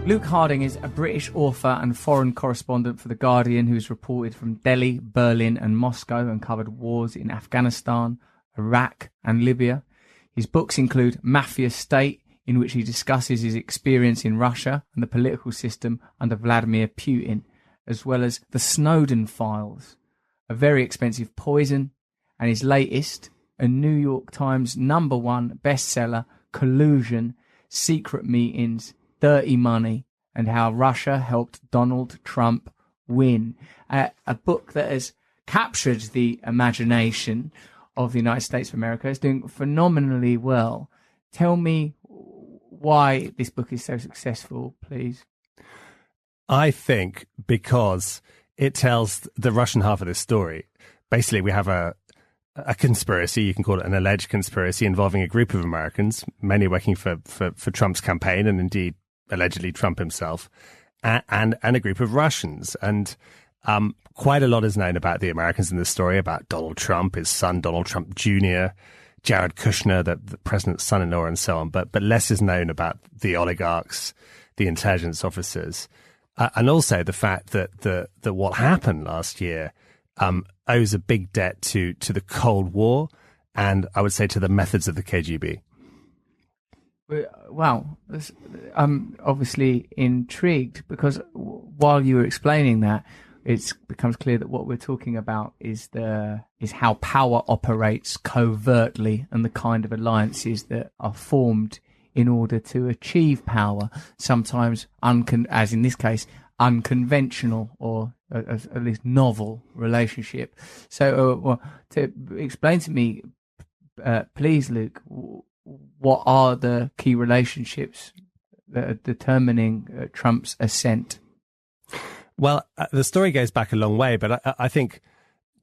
Luke Harding is a British author and foreign correspondent for The Guardian who's reported from Delhi, Berlin and Moscow and covered wars in Afghanistan, Iraq and Libya. His books include Mafia State, in which he discusses his experience in Russia and the political system under Vladimir Putin, as well as The Snowden Files, A Very Expensive Poison, and his latest, a New York Times #1 bestseller, Collusion, Secret Meetings, Dirty Money, and How Russia Helped Donald Trump Win. A book that has captured the imagination of the United States of America. It's doing phenomenally well. Tell me why this book is so successful, please. I think because it tells the Russian half of this story. Basically, we have a conspiracy, you can call it an alleged conspiracy, involving a group of Americans, many working for Trump's campaign and indeed allegedly Trump himself, and a group of Russians. And quite a lot is known about the Americans in this story, about Donald Trump, his son, Donald Trump Jr., Jared Kushner, the president's son-in-law, and so on. But less is known about the oligarchs, the intelligence officers, and also the fact that what happened last year owes a big debt to the Cold War, and I would say to the methods of the KGB. Wow, I'm obviously intrigued because while you were explaining that, it becomes clear that what we're talking about is how power operates covertly and the kind of alliances that are formed in order to achieve power. Sometimes, as in this case, unconventional or at least novel relationship. So, to explain to me, please, Luke, what are the key relationships that are determining Trump's ascent? Well, the story goes back a long way, but I think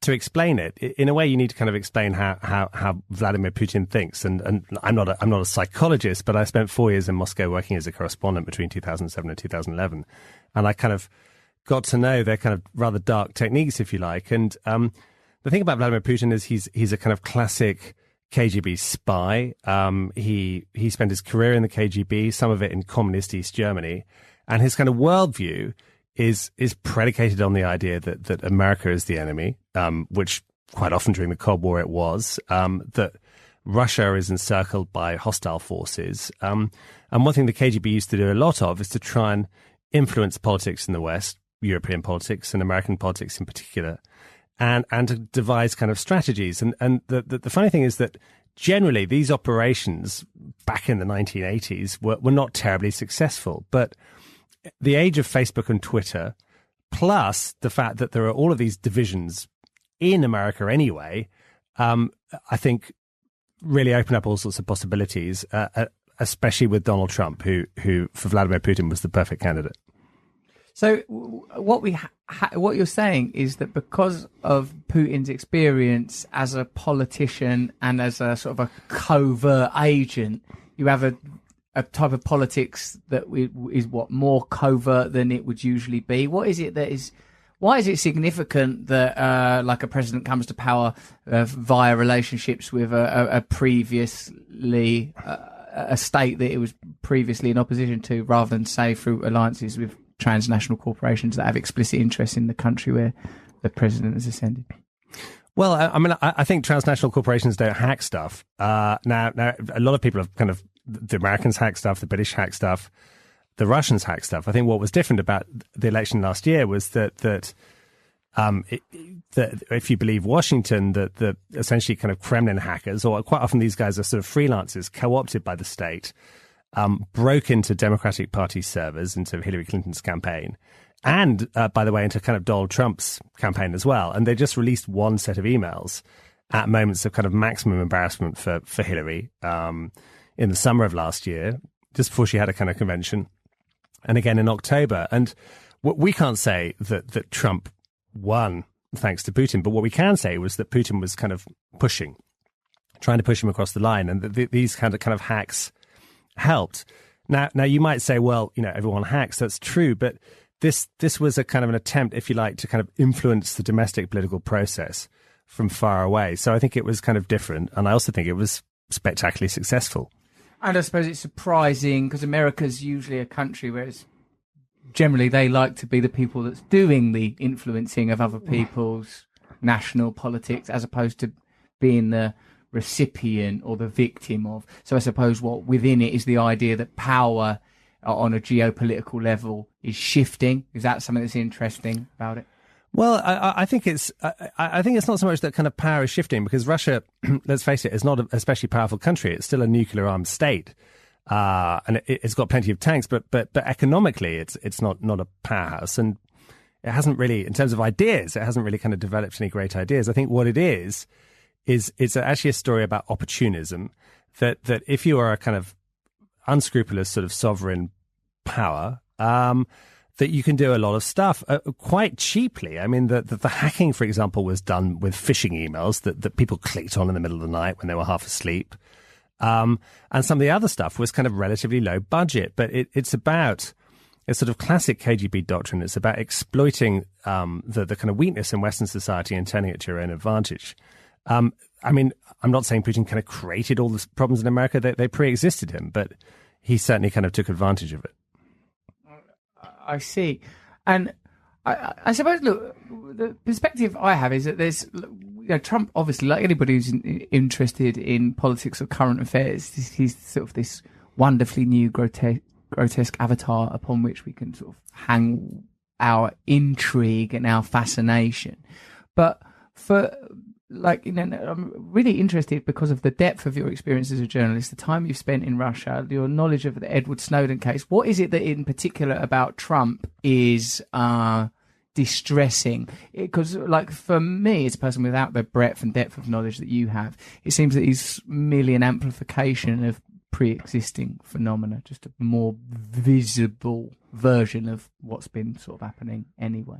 to explain it, in a way, you need to kind of explain how Vladimir Putin thinks. And I'm not a psychologist, but I spent 4 years in Moscow working as a correspondent between 2007 and 2011. And I kind of got to know their kind of rather dark techniques, if you like. And the thing about Vladimir Putin is he's a kind of classic KGB spy. He spent his career in the KGB, some of it in communist East Germany, and his kind of worldview is predicated on the idea that America is the enemy, which quite often during the Cold War it was, that Russia is encircled by hostile forces. And one thing the KGB used to do a lot of is to try and influence politics in the West, European politics and American politics in particular, and to devise kind of strategies. And the funny thing is that generally these operations back in the 1980s were not terribly successful. But the age of Facebook and Twitter, plus the fact that there are all of these divisions in America anyway, I think really open up all sorts of possibilities, especially with Donald Trump, who for Vladimir Putin was the perfect candidate. So what you're saying is that because of Putin's experience as a politician and as a sort of a covert agent, you have a type of politics that is more covert than it would usually be. Why is it significant that like a president comes to power via relationships with a previously a state that it was previously in opposition to, rather than say through alliances with transnational corporations that have explicit interests in the country where the president has ascended? Well, I mean, I think transnational corporations don't hack stuff. Now, a lot of people have kind of, the Americans hack stuff, the British hack stuff, the Russians hack stuff. I think what was different about the election last year was that if you believe Washington, that the essentially kind of Kremlin hackers, or quite often these guys are sort of freelancers co-opted by the state, broke into Democratic Party servers, into Hillary Clinton's campaign, and, by the way, into kind of Donald Trump's campaign as well. And they just released one set of emails at moments of kind of maximum embarrassment for Hillary in the summer of last year, just before she had a kind of convention, and again in October. And what we can't say that Trump won thanks to Putin, but what we can say was that Putin was kind of trying to push him across the line, and these kind of hacks helped. Now you might say, well, everyone hacks. That's true, but this was a kind of an attempt, if you like, to kind of influence the domestic political process from far away. So I think it was kind of different, and I also think it was spectacularly successful. And I suppose it's surprising because America's usually a country where it's generally they like to be the people that's doing the influencing of other people's national politics, as opposed to being the recipient or the victim of. So I suppose what within it is the idea that power on a geopolitical level is shifting. Is that something that's interesting about it? Well, I think it's not so much that kind of power is shifting, because Russia, let's face it, is not an especially powerful country. It's still a nuclear armed state, and it's got plenty of tanks, but economically, it's not a powerhouse, and it hasn't really, in terms of ideas, it hasn't really kind of developed any great ideas. I think what it is it's actually a story about opportunism. That if you are a kind of unscrupulous sort of sovereign power, that you can do a lot of stuff quite cheaply. I mean, the hacking, for example, was done with phishing emails that people clicked on in the middle of the night when they were half asleep. And some of the other stuff was kind of relatively low budget. But it's about a sort of classic KGB doctrine. It's about exploiting the kind of weakness in Western society and turning it to your own advantage. I mean, I'm not saying Putin kind of created all the problems in America. They pre-existed him, but he certainly kind of took advantage of it. I see. And I suppose, look, the perspective I have is that there's, Trump, obviously, like anybody who's interested in politics or current affairs, he's sort of this wonderfully new grotesque avatar upon which we can sort of hang our intrigue and our fascination. But I'm really interested because of the depth of your experience as a journalist, the time you've spent in Russia, your knowledge of the Edward Snowden case. What is it that in particular about Trump is distressing? Because, for me, as a person without the breadth and depth of knowledge that you have, it seems that he's merely an amplification of pre-existing phenomena, just a more visible version of what's been sort of happening anyway.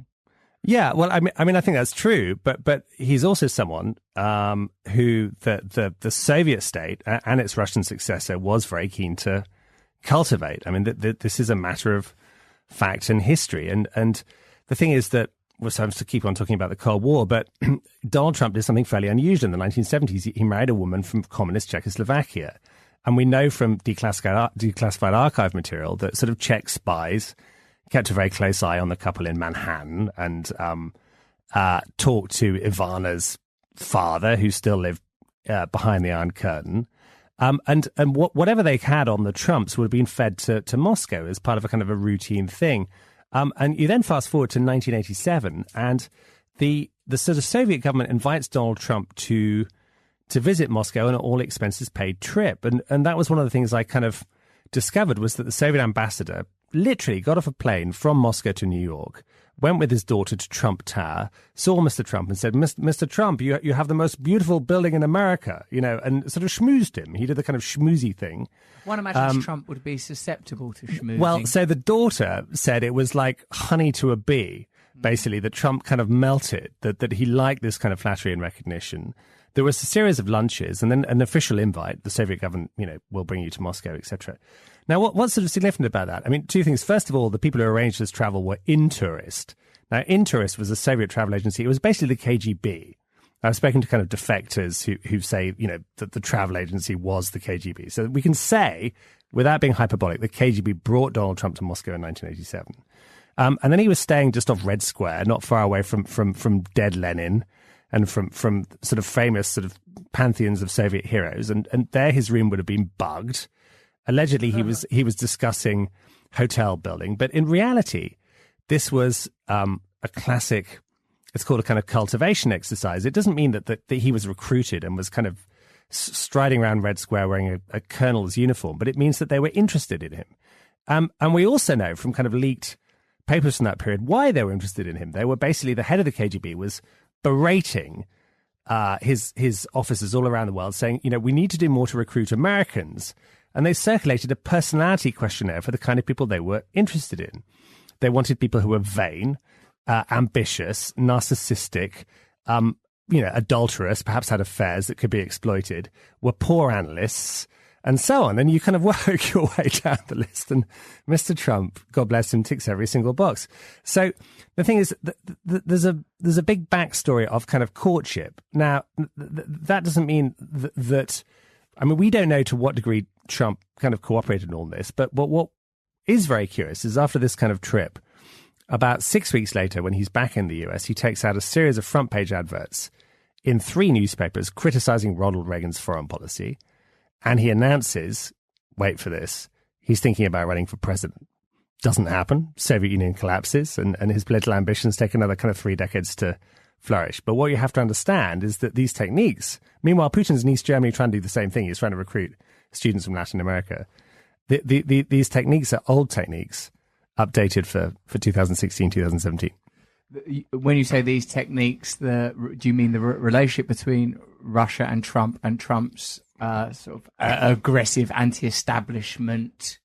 Yeah, well, I mean, I think that's true, but he's also someone who the Soviet state and its Russian successor was very keen to cultivate. I mean, this is a matter of fact and history, and the thing is that we're supposed to keep on talking about the Cold War, but Donald Trump did something fairly unusual in the 1970s. He married a woman from communist Czechoslovakia, and we know from declassified archive material that sort of Czech spies kept a very close eye on the couple in Manhattan and talked to Ivana's father, who still lived behind the Iron Curtain. And whatever they had on the Trumps would have been fed to Moscow as part of a kind of a routine thing. And you then fast forward to 1987, and the sort of Soviet government invites Donald Trump to visit Moscow on an all expenses paid trip. And that was one of the things I kind of discovered, was that the Soviet ambassador literally got off a plane from Moscow to New York, went with his daughter to Trump Tower, saw Mr. Trump and said, Mr. Trump, you have the most beautiful building in America, and sort of schmoozed him. He did the kind of schmoozy thing. One imagines Trump would be susceptible to schmoozing. Well, so the daughter said it was like honey to a bee, basically, that Trump kind of melted, that he liked this kind of flattery and recognition. There was a series of lunches and then an official invite. The Soviet government, will bring you to Moscow, etc. Now, what's sort of significant about that? I mean, two things. First of all, the people who arranged this travel were Intourist. Now, Intourist was a Soviet travel agency. It was basically the KGB. I've spoken to kind of defectors who say, that the travel agency was the KGB. So we can say, without being hyperbolic, the KGB brought Donald Trump to Moscow in 1987. And then he was staying just off Red Square, not far away from dead Lenin and from sort of famous sort of pantheons of Soviet heroes. And there his room would have been bugged. Allegedly, he was discussing hotel building, but in reality, this was a classic. It's called a kind of cultivation exercise. It doesn't mean that he was recruited and was kind of striding around Red Square wearing a colonel's uniform, but it means that they were interested in him. And we also know from kind of leaked papers from that period why they were interested in him. They were basically, the head of the KGB was berating his officers all around the world, saying, we need to do more to recruit Americans. And they circulated a personality questionnaire for the kind of people they were interested in. They wanted people who were vain, ambitious, narcissistic, adulterous, perhaps had affairs that could be exploited, were poor analysts, and so on. And you kind of work your way down the list. And Mr. Trump, God bless him, ticks every single box. So the thing is, there's a big backstory of kind of courtship. Now, that doesn't mean that. I mean, we don't know to what degree Trump kind of cooperated in all this, but what is very curious is after this kind of trip, about 6 weeks later, when he's back in the US, he takes out a series of front-page adverts in 3 newspapers criticizing Ronald Reagan's foreign policy. And he announces, wait for this, he's thinking about running for president. Doesn't happen. Soviet Union collapses, and his political ambitions take another kind of 3 decades to flourish. But what you have to understand is that these techniques, meanwhile, Putin's in East Germany trying to do the same thing. He's trying to recruit students from Latin America. These techniques are old techniques, updated for 2016, 2017. When you say these techniques, do you mean the relationship between Russia and Trump's sort of aggressive anti-establishment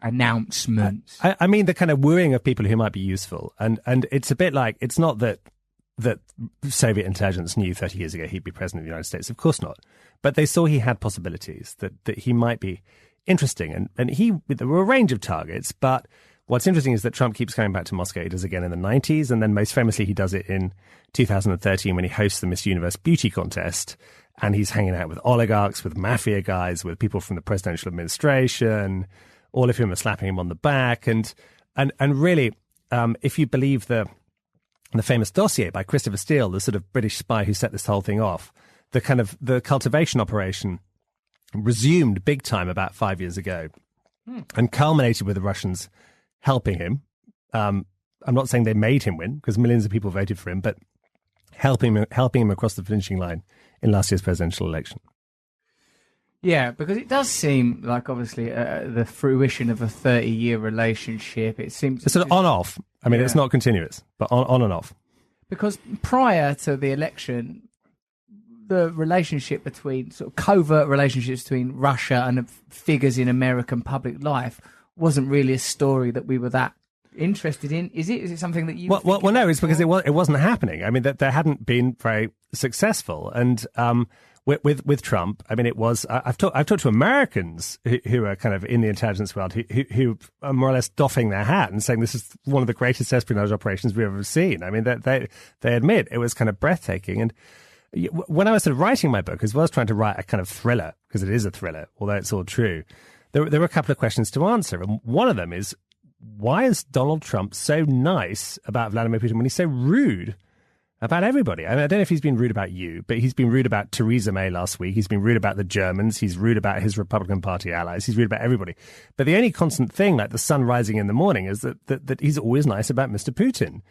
announcements? I mean the kind of wooing of people who might be useful. And it's a bit like, it's not that Soviet intelligence knew 30 years ago he'd be president of the United States. Of course not. But they saw he had possibilities, that he might be interesting. And there were a range of targets, but what's interesting is that Trump keeps coming back to Moscow. He does it again in the 90s, and then most famously he does it in 2013 when he hosts the Miss Universe beauty contest, and he's hanging out with oligarchs, with mafia guys, with people from the presidential administration, all of whom are slapping him on the back. And really, if you believe the famous dossier by Christopher Steele, the sort of British spy who set this whole thing off, the cultivation operation resumed big time about 5 years ago and culminated with the Russians helping him. I'm not saying they made him win, because millions of people voted for him, but helping him across the finishing line in last year's presidential election. Yeah, because it does seem like, obviously, the fruition of a 30-year relationship. It seems it's sort of on-off. I mean, It's not continuous, but on and off. Because prior to the election, the relationship between sort of covert relationships between Russia and figures in American public life wasn't really a story that we were that interested in. Is it? Is it something that you? Well, no. It's because it wasn't happening. I mean, that there hadn't been very successful, and with Trump, I mean, it was. I've talked to Americans who are kind of in the intelligence world who are more or less doffing their hat and saying this is one of the greatest espionage operations we've ever seen. I mean, they admit it was kind of breathtaking. And when I was sort of writing my book, as well as trying to write a kind of thriller, because it is a thriller, although it's all true, there were a couple of questions to answer. And one of them is, why is Donald Trump so nice about Vladimir Putin when he's so rude about everybody? I mean, I don't know if he's been rude about you, but he's been rude about Theresa May last week. He's been rude about the Germans. He's rude about his Republican Party allies. He's rude about everybody. But the only constant thing, like the sun rising in the morning, is that he's always nice about Mr. Putin.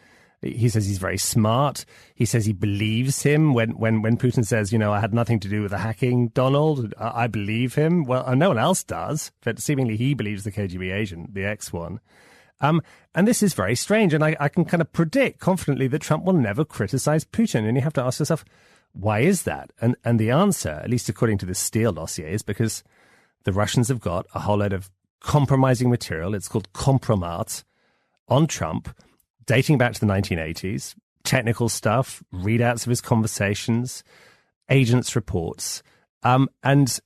He says he's very smart. He says he believes him when Putin says, I had nothing to do with the hacking, Donald. I believe him. Well, no one else does, but seemingly he believes the KGB agent, the X one. And this is very strange. And I can kind of predict confidently that Trump will never criticize Putin. And you have to ask yourself, why is that? And the answer, at least according to the Steele dossier, is because the Russians have got a whole load of compromising material. It's called compromat on Trump, dating back to the 1980s, technical stuff, readouts of his conversations, agents' reports, and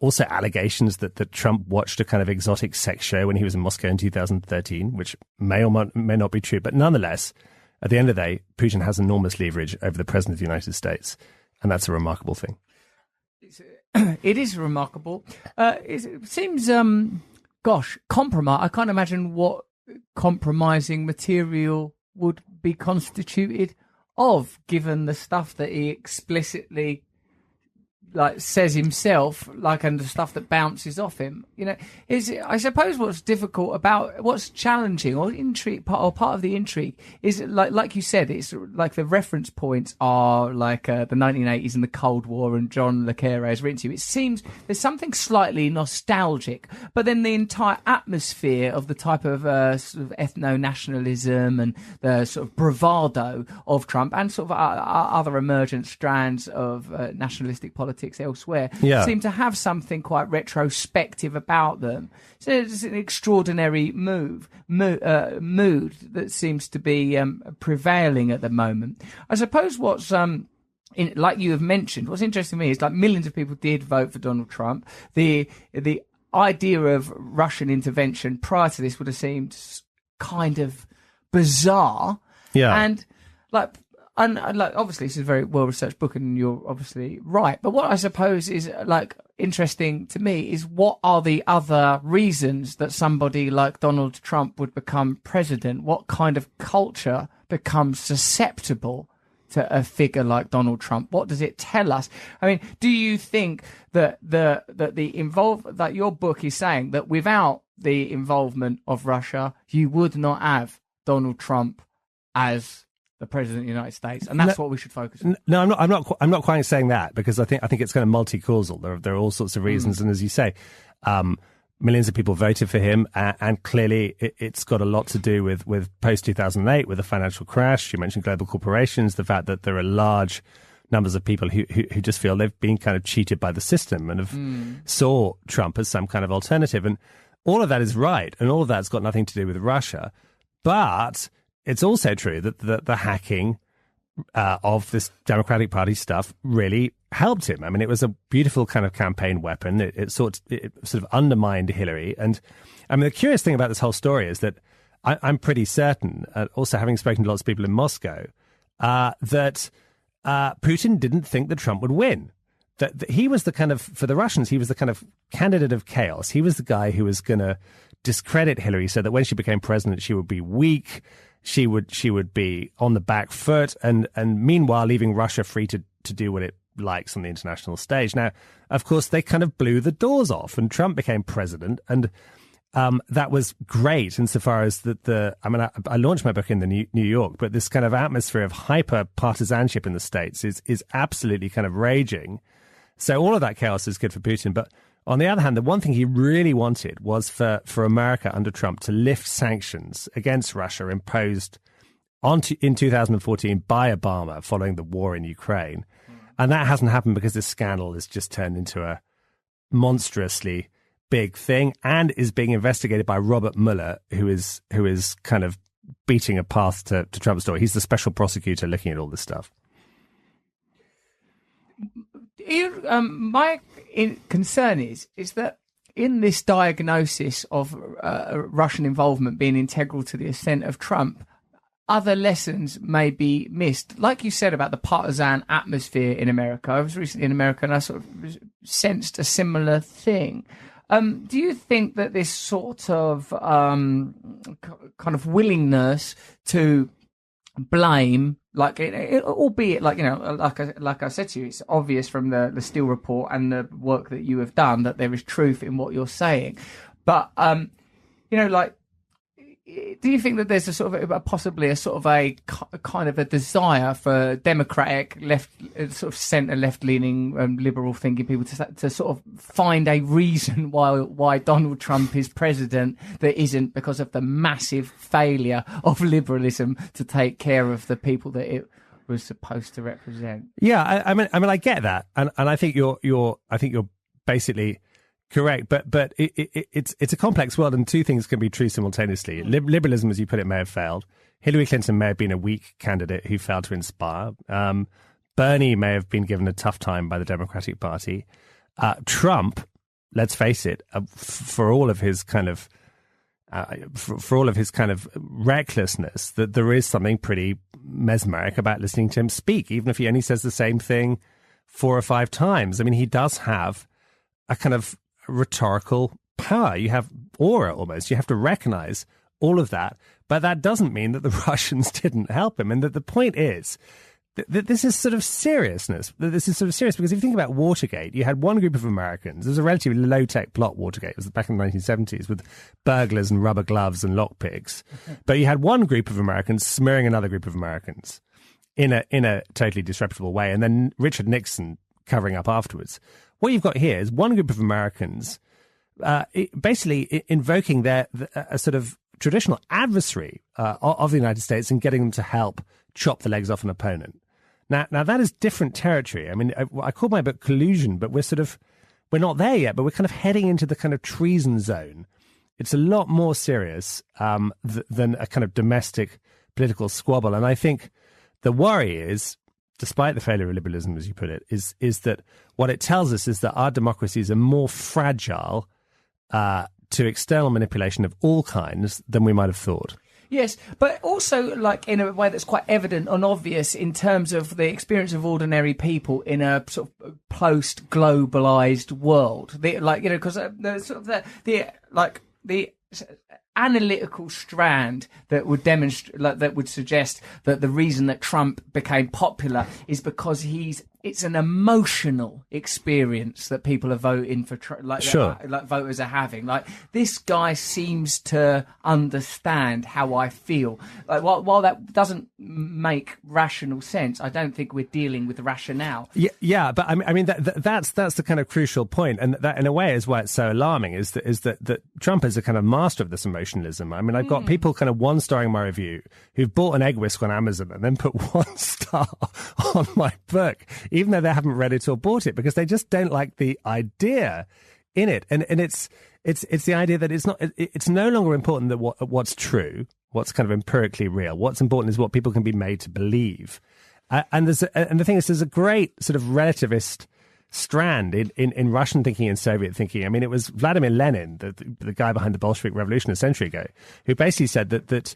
also allegations that Trump watched a kind of exotic sex show when he was in Moscow in 2013, which may or may not be true. But nonetheless, at the end of the day, Putin has enormous leverage over the president of the United States, and that's a remarkable thing. It is remarkable. It seems, compromise. I can't imagine what compromising material would be constituted of, given the stuff that he explicitly says himself, and the stuff that bounces off him. I suppose what's challenging or intrigue, part of the intrigue is like you said, it's like the reference points are the 1980s and the Cold War, and John Le Carre has written to you. It seems there's something slightly nostalgic, but then the entire atmosphere of the type of sort of ethno-nationalism and the sort of bravado of Trump and sort of other emergent strands of nationalistic politics elsewhere seem to have something quite retrospective about them. So it's an extraordinary mood that seems to be prevailing at the moment. I suppose what's like you have mentioned, what's interesting to me is millions of people did vote for Donald Trump. The idea of Russian intervention prior to this would have seemed kind of bizarre. Yeah. And And like, obviously, this is a very well-researched book, and you're obviously right. But what I suppose is like interesting to me is what are the other reasons that somebody like Donald Trump would become president? What kind of culture becomes susceptible to a figure like Donald Trump? What does it tell us? I mean, do you think that that your book is saying that without the involvement of Russia, you would not have Donald Trump as the president of the United States, and that's what we should focus on? No, I'm not quite saying that, because I think it's kind of multi-causal. There are all sorts of reasons, and as you say, millions of people voted for him, and clearly it's got a lot to do with post 2008, with the financial crash. You mentioned global corporations, the fact that there are large numbers of people who just feel they've been kind of cheated by the system and have saw Trump as some kind of alternative, and all of that is right, and all of that's got nothing to do with Russia, but it's also true that the hacking of this Democratic Party stuff really helped him. I mean, it was a beautiful kind of campaign weapon. It sort of undermined Hillary. And I mean, the curious thing about this whole story is that I'm pretty certain, also having spoken to lots of people in Moscow, that Putin didn't think that Trump would win. That he was the kind of, for the Russians, he was the kind of candidate of chaos. He was the guy who was going to discredit Hillary so that when she became president, she would be weak. She would be on the back foot, and meanwhile leaving Russia free to do what it likes on the international stage. Now, of course, they kind of blew the doors off, and Trump became president, and that was great insofar as I launched my book in the New York, but this kind of atmosphere of hyper-partisanship in the States is absolutely kind of raging. So all of that chaos is good for Putin, but on the other hand, the one thing he really wanted was for America under Trump to lift sanctions against Russia imposed in 2014 by Obama following the war in Ukraine. And that hasn't happened because this scandal has just turned into a monstrously big thing and is being investigated by Robert Mueller, who is kind of beating a path to Trump's door. He's the special prosecutor looking at all this stuff. My concern is that in this diagnosis of Russian involvement being integral to the ascent of Trump, other lessons may be missed. Like you said about the partisan atmosphere in America, I was recently in America and I sort of sensed a similar thing. Do you think that this sort of kind of willingness to blame, like albeit like, you know, like I said to you, it's obvious from the Steele report and the work that you have done that there is truth in what you're saying, but you know, like, do you think that there's a sort of possibly a sort of a kind of a desire for democratic left, sort of centre left leaning liberal thinking people to sort of find a reason why Donald Trump is president that isn't because of the massive failure of liberalism to take care of the people that it was supposed to represent? Yeah, I mean, I get that, and I think you're basically correct, but it's a complex world, and two things can be true simultaneously. Liberalism, as you put it, may have failed. Hillary Clinton may have been a weak candidate who failed to inspire. Bernie may have been given a tough time by the Democratic Party. Trump, let's face it, for all of his kind of recklessness, that there is something pretty mesmeric about listening to him speak, even if he only says the same thing 4 or 5 times. I mean, he does have a kind of rhetorical power. You have aura almost. You have to recognize all of that. But that doesn't mean that the Russians didn't help him. And that the point is that this is sort of seriousness. This is sort of serious because if you think about Watergate, you had one group of Americans. It was a relatively low-tech plot, Watergate. It was back in the 1970s with burglars and rubber gloves and lockpicks. But you had one group of Americans smearing another group of Americans in a totally disreputable way. And then Richard Nixon covering up afterwards. What you've got here is one group of Americans basically invoking a sort of traditional adversary of the United States and getting them to help chop the legs off an opponent. Now that is different territory. I mean, I call my book Collusion, but we're not there yet, but we're kind of heading into the kind of treason zone. It's a lot more serious than a kind of domestic political squabble. And I think the worry is, despite the failure of liberalism, as you put it, is that what it tells us is that our democracies are more fragile to external manipulation of all kinds than we might have thought. Yes, but also like in a way that's quite evident and obvious in terms of the experience of ordinary people in a sort of post-globalized world. Because the sort of the analytical strand that would demonstrate, that would suggest that the reason that Trump became popular is because it's an emotional experience that people are voting for, Sure. like voters are having. Like, this guy seems to understand how I feel. Like, while that doesn't make rational sense, I don't think we're dealing with rationale. Yeah, but I mean that's the kind of crucial point, and that in a way is why it's so alarming. Is that Trump is a kind of master of this emotionalism. I mean, I've got people kind of one-starring my review who've bought an egg whisk on Amazon and then put 1 star on my book, even though they haven't read it or bought it, because they just don't like the idea in it. And it's the idea that it's no longer important that what's true, what's kind of empirically real. What's important is what people can be made to believe. And the thing is, there's a great sort of relativist strand in Russian thinking and Soviet thinking. I mean, it was Vladimir Lenin, the guy behind the Bolshevik Revolution a century ago, who basically said that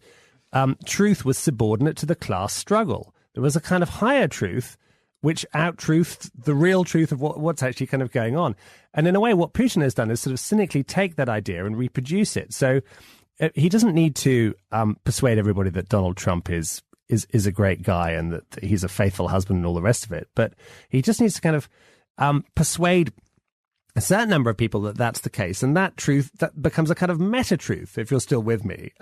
truth was subordinate to the class struggle. There was a kind of higher truth which out-truthed the real truth of what's actually kind of going on. And in a way, what Putin has done is sort of cynically take that idea and reproduce it. So he doesn't need to persuade everybody that Donald Trump is a great guy and that he's a faithful husband and all the rest of it. But he just needs to kind of persuade a certain number of people that that's the case, and that truth that becomes a kind of meta truth, if you're still with me.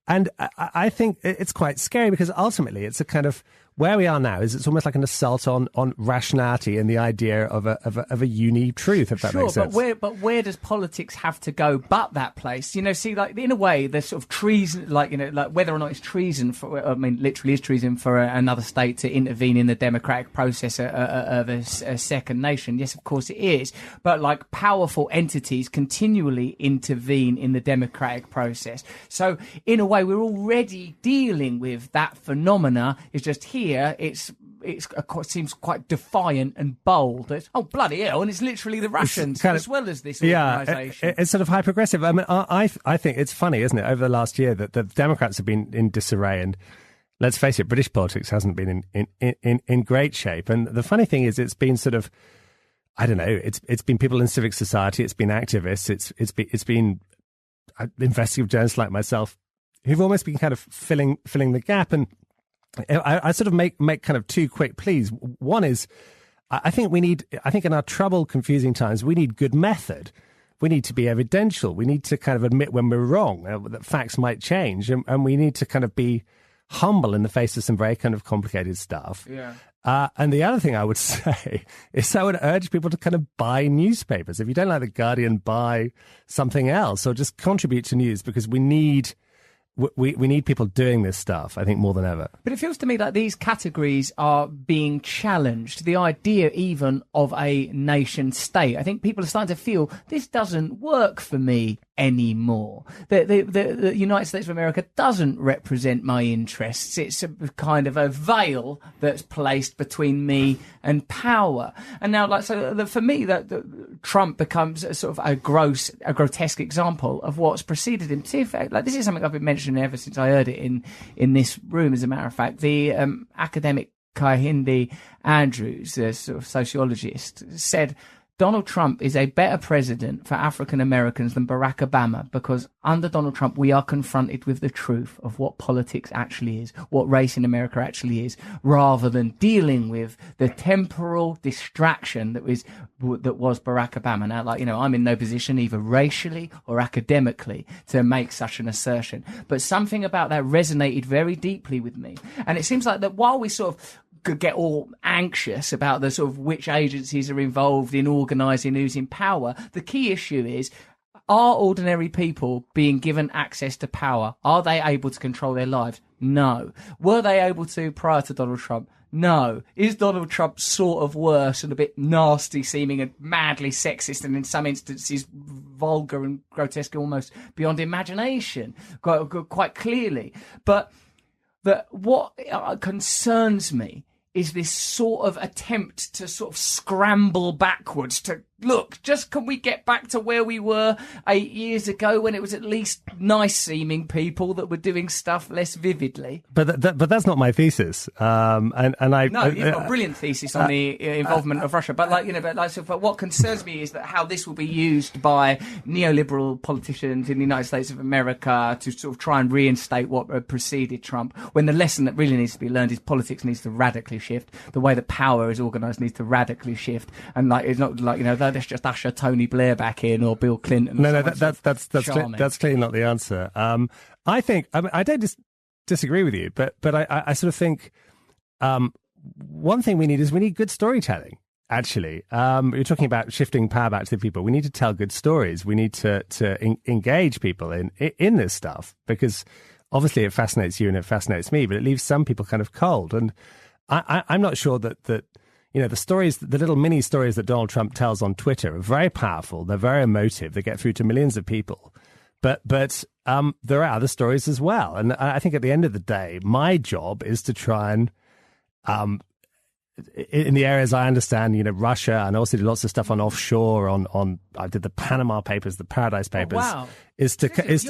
And I think it's quite scary, because ultimately it's a kind of, where we are now is it's almost like an assault on rationality and the idea of a uni truth, if that makes sense. But where does politics have to go but that place? You know, see, like, in a way, there's sort of treason, like, you know, like whether or not it's treason for, I mean, literally is treason for another state to intervene in the democratic process of a second nation. Yes, of course it is. But like, powerful entities continually intervene in the democratic process. So in a way, we're already dealing with that phenomena. It's just here, it seems quite defiant and bold. It's, oh, bloody hell, and it's literally the Russians as well as this organisation. Yeah, it's sort of hyper-aggressive. I mean, I think it's funny, isn't it, over the last year that the Democrats have been in disarray, and let's face it, British politics hasn't been in great shape. And the funny thing is, it's been sort of, I don't know, it's been people in civic society, it's been activists, it's been investigative journalists like myself who've almost been kind of filling the gap. And I sort of make kind of 2 quick pleas. One is, I think in our troubled, confusing times, we need good method. We need to be evidential. We need to kind of admit when we're wrong, that facts might change, and we need to kind of be humble in the face of some very kind of complicated stuff. Yeah. And the other thing I would say is I would urge people to kind of buy newspapers. If you don't like The Guardian, buy something else, or just contribute to news, because we need people doing this stuff, I think, more than ever. But it feels to me like these categories are being challenged. The idea even of a nation state. I think people are starting to feel this doesn't work for me anymore. The United States of America doesn't represent my interests. It's a kind of a veil that's placed between me and power. And now, like, so for me, that Trump becomes a sort of a grotesque example of what's preceded him. See, if, like, this is something I've been mentioning ever since I heard it in this room. As a matter of fact, the academic Kahindi Andrews, a sort of sociologist, said Donald Trump is a better president for African Americans than Barack Obama, because under Donald Trump, we are confronted with the truth of what politics actually is, what race in America actually is, rather than dealing with the temporal distraction that was Barack Obama. Now, like, you know, I'm in no position either racially or academically to make such an assertion, but something about that resonated very deeply with me. And it seems like that while we sort of could get all anxious about the sort of which agencies are involved in organising who's in power, the key issue is, are ordinary people being given access to power? Are they able to control their lives? No. Were they able to prior to Donald Trump? No. Is Donald Trump sort of worse and a bit nasty seeming and madly sexist, and in some instances vulgar and grotesque, almost beyond imagination, quite clearly? But what concerns me is this sort of attempt to sort of scramble backwards to look, just can we get back to where we were 8 years ago when it was at least nice-seeming people that were doing stuff less vividly? But that's not my thesis. You've got a brilliant thesis on the involvement of Russia. But but what concerns me is that how this will be used by neoliberal politicians in the United States of America to sort of try and reinstate what preceded Trump. When the lesson that really needs to be learned is politics needs to radically shift. The way that power is organised needs to radically shift, and it's not let's just usher Tony Blair back in or Bill Clinton. No, that's clearly not the answer. I think I don't disagree with you, but I sort of think one thing we need good storytelling. Actually, you're talking about shifting power back to the people. We need to tell good stories. We need to engage people in this stuff, because obviously it fascinates you and it fascinates me, but it leaves some people kind of cold. And I'm not sure that the stories, the little mini stories that Donald Trump tells on Twitter are very powerful. They're very emotive. They get through to millions of people. But there are other stories as well. And I think at the end of the day, my job is to try and, in the areas I understand, Russia, and I also did lots of stuff on offshore, I did the Panama Papers, the Paradise Papers. Oh, wow.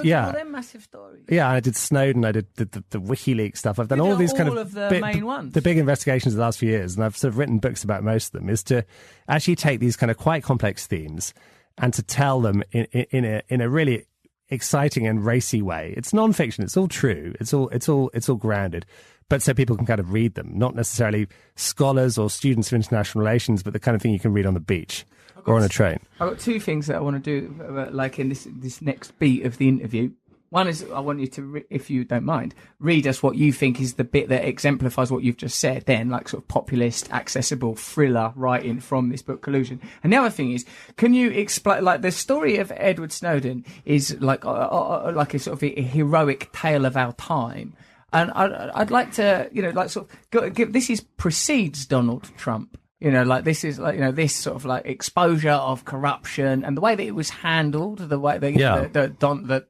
Yeah. Them massive stories. Yeah, I did Snowden, I did the WikiLeaks stuff. I've done all these kind of the main ones. The big investigations of the last few years, and I've sort of written books about most of them, is to actually take these kind of quite complex themes and to tell them in a really exciting and racy way. It's non-fiction, it's all true, it's all grounded. But so people can kind of read them, not necessarily scholars or students of international relations, but the kind of thing you can read on the beach or on a train. I've got two things that I want to do, like in this next beat of the interview. One is I want you to, if you don't mind, read us what you think is the bit that exemplifies what you've just said, then, like sort of populist, accessible thriller writing from this book, Collusion. And the other thing is, can you explain, like the story of Edward Snowden is like a sort of a heroic tale of our time. And I'd like to, this precedes Donald Trump. This is this sort of like exposure of corruption and the way that it was handled, the way that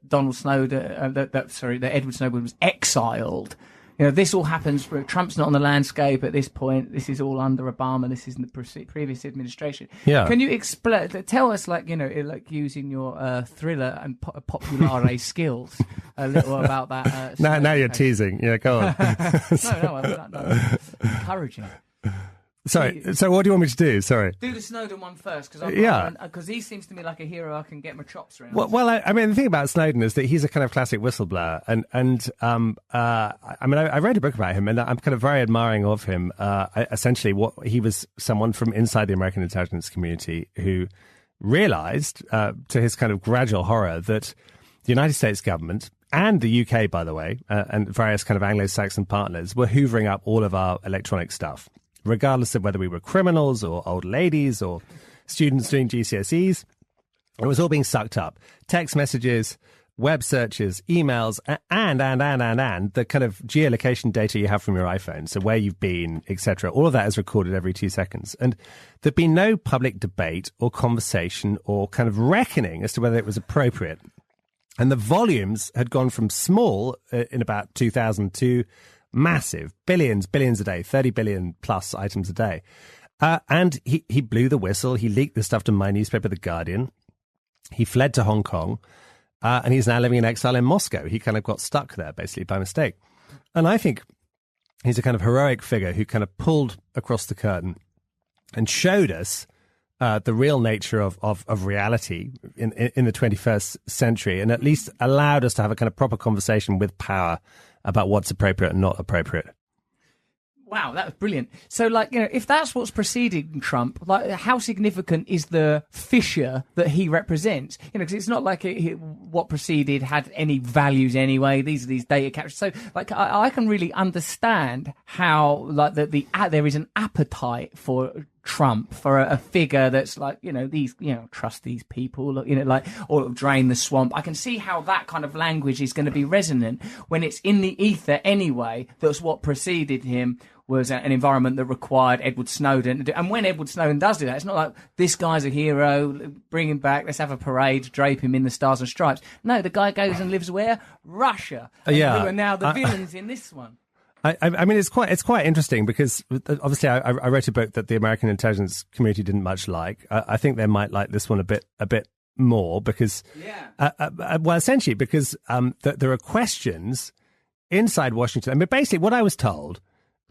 Donald Snowden, that Edward Snowden was exiled. This all happens. Trump's not on the landscape at this point. This is all under Obama. This is in the previous administration. Yeah. Can you explain? Tell us, like using your thriller and populare skills, a little about that. Now you're teasing. Yeah, go on. No, encouraging. Sorry. So what do you want me to do? Sorry. Do the Snowden one first, because he seems to me like a hero I can get my chops around. Well, I mean, the thing about Snowden is that he's a kind of classic whistleblower, I read a book about him, and I'm kind of very admiring of him. Essentially, he was someone from inside the American intelligence community who realized, to his kind of gradual horror, that the United States government and the UK, by the way, and various kind of Anglo-Saxon partners were hoovering up all of our electronic stuff, regardless of whether we were criminals or old ladies or students doing GCSEs. It was all being sucked up. Text messages, web searches, emails, and the kind of geolocation data you have from your iPhone, so where you've been, etc. All of that is recorded every 2 seconds. And there'd been no public debate or conversation or kind of reckoning as to whether it was appropriate. And the volumes had gone from small in about 2002, massive, billions a day, 30 billion plus items a day. And he blew the whistle. He leaked the stuff to my newspaper, The Guardian. He fled to Hong Kong, and he's now living in exile in Moscow. He kind of got stuck there, basically, by mistake. And I think he's a kind of heroic figure who kind of pulled across the curtain and showed us the real nature of reality in the 21st century, and at least allowed us to have a kind of proper conversation with power about what's appropriate and not appropriate. Wow, that was brilliant. So, if that's what's preceding Trump, how significant is the fissure that he represents? Because it's not like what preceded had any values anyway. These are these data captures. So, I can really understand how, there is an appetite for Trump, for a figure that's trust these people, or drain the swamp. I can see how that kind of language is going to be resonant when it's in the ether anyway. That's what preceded him was an environment that required Edward Snowden. And when Edward Snowden does do that, it's not like this guy's a hero, bring him back, let's have a parade, drape him in the Stars and Stripes. No, the guy goes and lives where? Russia. Who are now the villains in this one. I mean, it's quite interesting because obviously I wrote a book that the American intelligence community didn't much like. I think they might like this one a bit more because, well, essentially because there are questions inside Washington. I mean, basically, what I was told,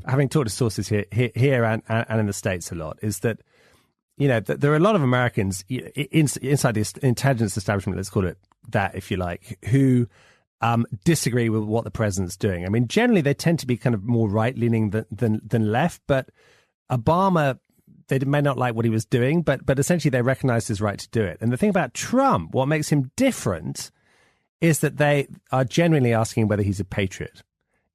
having talked to sources here and in the States a lot, is that that there are a lot of Americans inside the intelligence establishment, let's call it that, if you like, who disagree with what the president's doing. I mean, generally they tend to be kind of more right-leaning than left, but Obama, they may not like what he was doing, but essentially they recognize his right to do it. And the thing about Trump, what makes him different is that they are genuinely asking whether he's a patriot,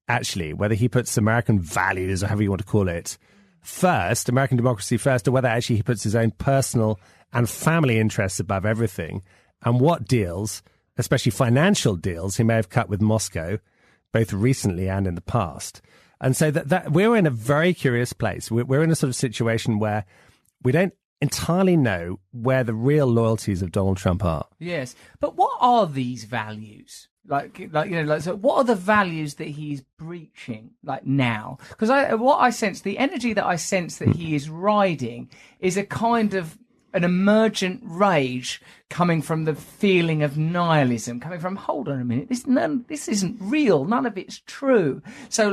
actually, whether he puts American values, or however you want to call it, first, American democracy first, or whether actually he puts his own personal and family interests above everything, and what deals, especially financial deals, he may have cut with Moscow, both recently and in the past. And so that we're in a very curious place. We're in a sort of situation where we don't entirely know where the real loyalties of Donald Trump are. Yes, but what are these values? So what are the values that he's breaching now? Because the energy that I sense that he is riding is a kind of an emergent rage coming from the feeling of nihilism, coming from, hold on a minute, this isn't real, none of it's true. So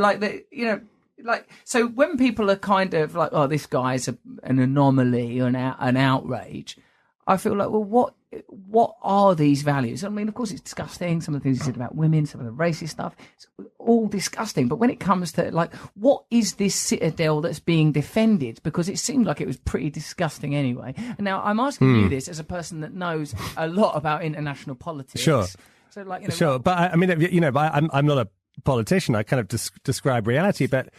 so when people are kind of like, oh, this guy's an anomaly or an outrage, I feel like, well, what are these values? I mean, of course, it's disgusting. Some of the things he said about women, some of the racist stuff, it's all disgusting. But when it comes to what is this citadel that's being defended? Because it seemed like it was pretty disgusting anyway. And now I'm asking you this as a person that knows a lot about international politics. Sure. So sure. But I mean, I'm not a politician. I kind of describe reality, but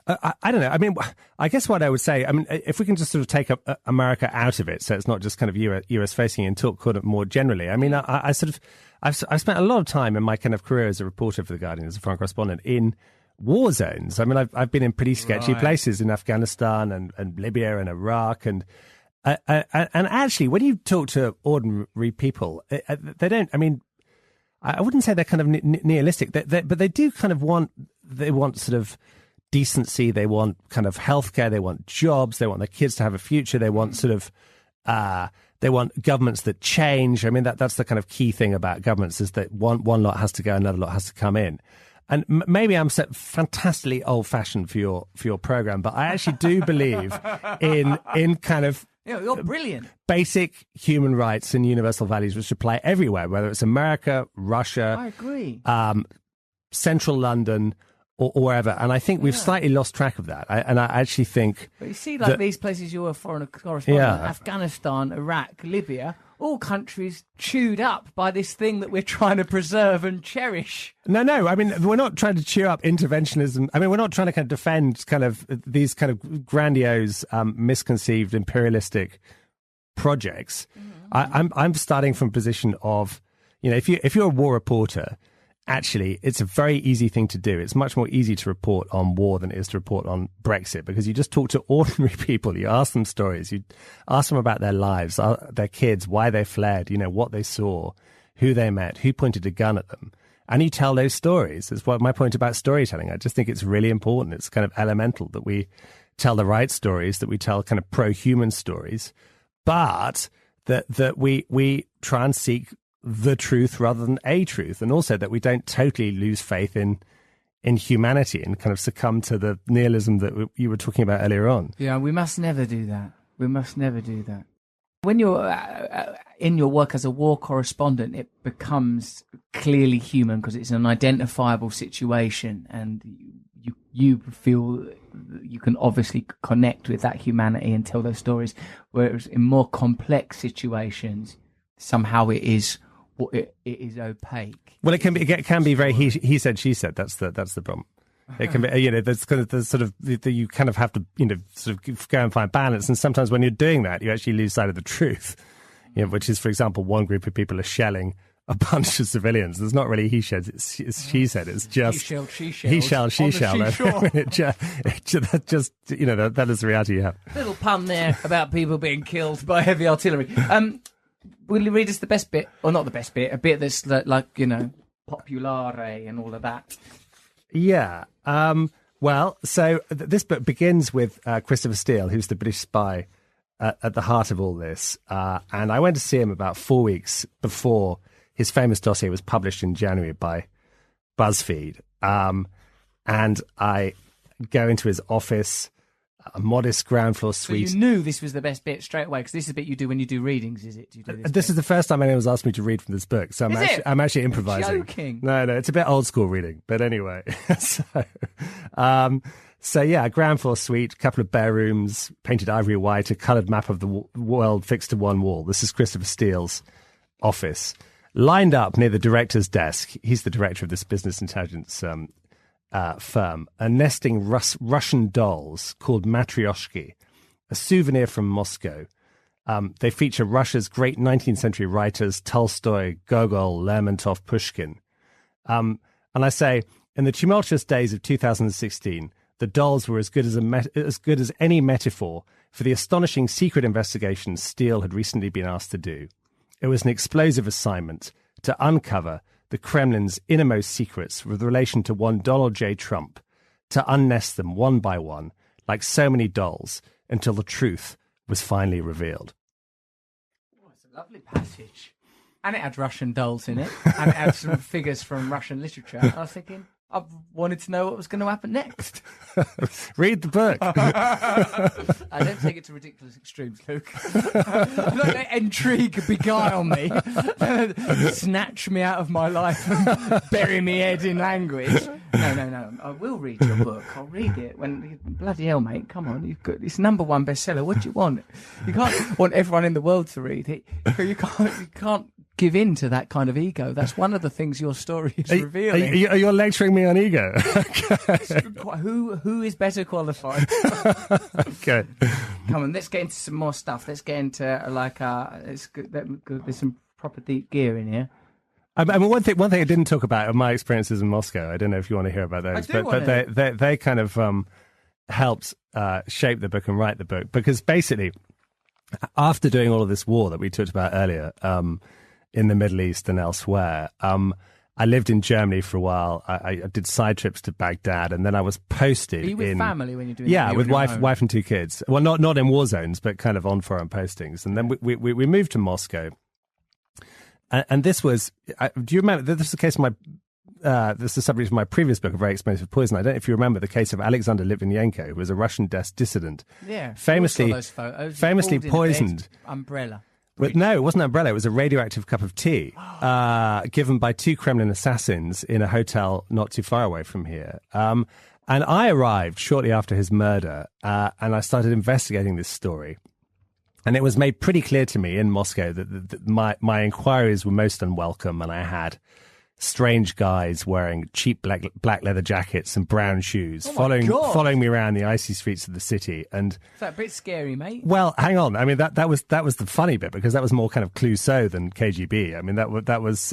I don't know. I mean, I guess what I would say, I mean, if we can just sort of take America out of it, so it's not just kind of US facing and talk kind of more generally. I mean, I've spent a lot of time in my kind of career as a reporter for The Guardian, as a foreign correspondent, in war zones. I mean, I've been in pretty sketchy places in Afghanistan and Libya and Iraq. And actually, when you talk to ordinary people, they don't, I mean, I wouldn't say they're kind of nihilistic, but they do kind of want sort of decency, they want kind of healthcare, they want jobs, they want their kids to have a future, they want sort of they want governments that change. I mean, that's the kind of key thing about governments, is that one lot has to go, another lot has to come in. And maybe I'm fantastically old-fashioned for your program, but I actually do believe in kind of you're brilliant. Basic human rights and universal values which apply everywhere, whether it's America, Russia, I agree, central London, or wherever. And I think we've slightly lost track of that. I actually think... But you see, these places you were a foreign correspondent, Afghanistan, Iraq, Libya, all countries chewed up by this thing that we're trying to preserve and cherish. No. I mean, we're not trying to chew up interventionism. I mean, we're not trying to kind of defend kind of these kind of grandiose, misconceived, imperialistic projects. Mm-hmm. I'm starting from a position of, if you're a war reporter, actually, it's a very easy thing to do. It's much more easy to report on war than it is to report on Brexit, because you just talk to ordinary people. You ask them stories. You ask them about their lives, their kids, why they fled, what they saw, who they met, who pointed a gun at them. And you tell those stories. That's what my point about storytelling. I just think it's really important. It's kind of elemental that we tell the right stories, that we tell kind of pro-human stories, but that we try and seek the truth rather than a truth, and also that we don't totally lose faith in humanity and kind of succumb to the nihilism that you were talking about earlier on. Yeah, we must never do that. We must never do that. When you're in your work as a war correspondent, it becomes clearly human because it's an identifiable situation, and you feel you can obviously connect with that humanity and tell those stories. Whereas in more complex situations, somehow it is opaque. Well, it can be very he said, she said. That's the problem. It can be, there's sort of you kind of have to, sort of go and find balance. And sometimes when you're doing that, you actually lose sight of the truth, which is, for example, one group of people are shelling a bunch of civilians. There's not really he said, it's she said. It's just she shall. That is the reality you have. Little pun there about people being killed by heavy artillery. Will you read us the best bit, or not the best bit, a bit that's like, populare and all of that? Yeah. Well, Well, so this book begins with Christopher Steele, who's the British spy at the heart of all this. And I went to see him about 4 weeks before his famous dossier was published in January by BuzzFeed. And I go into his office, a modest ground floor suite. So you knew this was the best bit straight away, because this is the bit you do when you do readings, is it? Do you do this is the first time anyone's asked me to read from this book, so I'm actually improvising. You're joking. No, it's a bit old school reading, but anyway. So yeah, ground floor suite, couple of bare rooms, painted ivory white, a coloured map of the world fixed to one wall. This is Christopher Steele's office. Lined up near the director's desk, he's the director of this business intelligence firm, are nesting Russian dolls called matryoshki, a souvenir from Moscow. They feature Russia's great 19th century writers, Tolstoy, Gogol, Lermontov, Pushkin. And I say, in the tumultuous days of 2016, the dolls were as good as any metaphor for the astonishing secret investigation Steele had recently been asked to do. It was an explosive assignment to uncover the Kremlin's innermost secrets with relation to one Donald J. Trump, to unnest them one by one, like so many dolls, until the truth was finally revealed. Oh, it's a lovely passage. And it had Russian dolls in it, and it had some figures from Russian literature. And I was thinking, I wanted to know what was going to happen next. Read the book. I don't take it to ridiculous extremes, Luke. Don't let intrigue beguile me, snatch me out of my life and bury me head in language. No. I will read your book. I'll read it. Bloody hell, mate. Come on. It's #1 bestseller. What do you want? You can't want everyone in the world to read it. You can't give in to that kind of ego. That's one of the things your story is revealing. Are you lecturing me on ego? Who is better qualified? Okay. Come on, let's get into some more stuff. Let's get into there's some proper deep gear in here. I mean, one thing I didn't talk about are my experiences in Moscow. I don't know if you want to hear about those, but they kind of helped shape the book and write the book, because basically, after doing all of this war that we talked about earlier, in the Middle East and elsewhere, I lived in Germany for a while. I did side trips to Baghdad, and then I was posted. Are you with family when you're doing? Yeah, with wife and 2 kids. Well, not in war zones, but kind of on foreign postings. And then we moved to Moscow, and this was. Do you remember? This is the case of my. This is the subject of my previous book, A Very Expensive Poison. I don't know if you remember the case of Alexander Litvinenko, who was a Russian dissident. Yeah, famously poisoned. Umbrella. No, it wasn't an umbrella. It was a radioactive cup of tea given by 2 Kremlin assassins in a hotel not too far away from here. And I arrived shortly after his murder, and I started investigating this story. And it was made pretty clear to me in Moscow that my inquiries were most unwelcome, and I had strange guys wearing cheap black leather jackets and brown shoes following me around the icy streets of the city. And is that a bit scary, mate? Well, hang on. I mean, that was the funny bit, because that was more kind of Clouseau than KGB. I mean, that was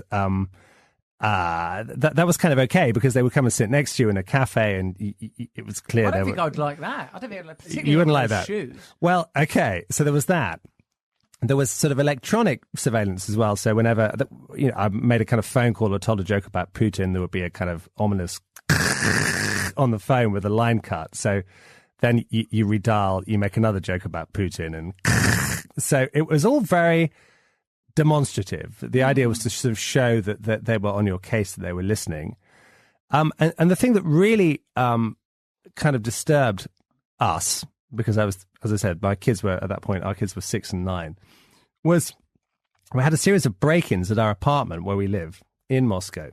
kind of okay, because they would come and sit next to you in a cafe, and it was clear. I don't think I'd like that. I don't think I'd like, particularly you wouldn't like that. Shoes. Well, okay. So there was that. There was sort of electronic surveillance as well. So whenever, I made a kind of phone call or told a joke about Putin, there would be a kind of ominous on the phone with a line cut. So then you redial, you make another joke about Putin. And so it was all very demonstrative. The idea was to sort of show that they were on your case, that they were listening. And the thing that really kind of disturbed us, because as I said, my kids were, at that point, our kids were 6 and 9, was we had a series of break-ins at our apartment where we live in Moscow.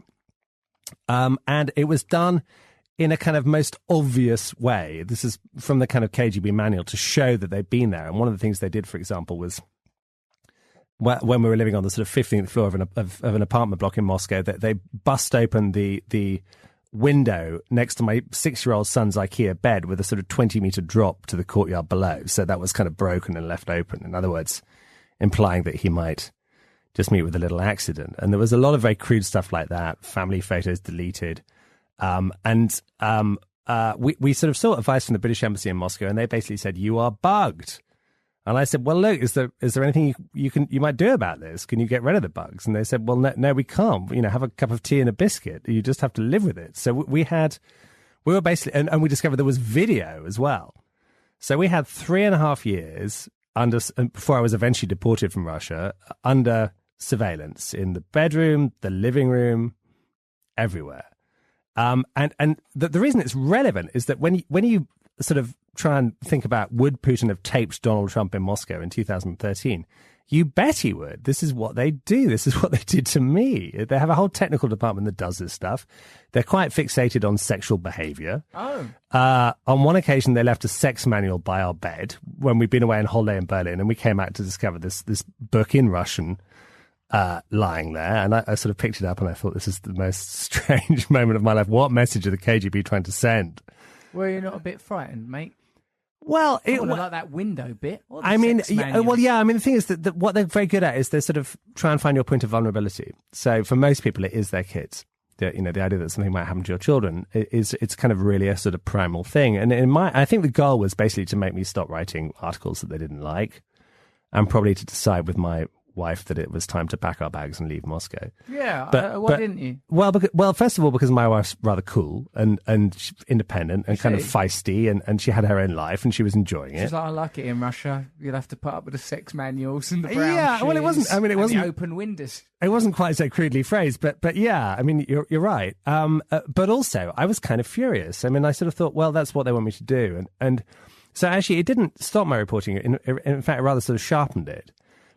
And it was done in a kind of most obvious way. This is from the kind of KGB manual to show that they'd been there. And one of the things they did, for example, was when we were living on the sort of 15th floor of an apartment block in Moscow, that they bust open the window next to my 6-year-old son's IKEA bed with a sort of 20-meter drop to the courtyard below. So that was kind of broken and left open. In other words, implying that he might just meet with a little accident. And there was a lot of very crude stuff like that. Family photos deleted. We sort of sought advice from the British Embassy in Moscow, and they basically said, "You are bugged." And I said, "Well, look, is there anything you might do about this? Can you get rid of the bugs?" And they said, "Well, no, we can't. Have a cup of tea and a biscuit. You just have to live with it." So we had We were basically, and we discovered there was video as well. So we had 3.5 years before I was eventually deported from Russia, under surveillance in the bedroom, the living room, everywhere. And the reason it's relevant is that when you sort of try and think about, would Putin have taped Donald Trump in Moscow in 2013? You bet he would. This is what they do. This is what they did to me. They have a whole technical department that does this stuff. They're quite fixated on sexual behavior. Oh. On one occasion, they left a sex manual by our bed when we'd been away on holiday in Berlin, and we came out to discover this book in Russian lying there. And I sort of picked it up, and I thought, this is the most strange moment of my life. What message are the KGB trying to send? Were you not a bit frightened, mate? Well, it was like that window bit. I mean, the thing is that what they're very good at is they sort of try and find your point of vulnerability. So for most people, it is their kids. The idea that something might happen to your children it's kind of really a sort of primal thing. And I think the goal was basically to make me stop writing articles that they didn't like, and probably to decide with my wife that it was time to pack our bags and leave Moscow. Yeah, why didn't you? Well, first of all, because my wife's rather cool and independent and kind of feisty, and she had her own life and she was enjoying it. She's like, I like it in Russia. You'll have to put up with the sex manuals and the brown shoes. Well, it wasn't. I mean, it wasn't the open windows. It wasn't quite so crudely phrased, but yeah, I mean, you're right. But also, I was kind of furious. I mean, I sort of thought, well, that's what they want me to do, and so actually, it didn't stop my reporting. In fact, it rather sort of sharpened it.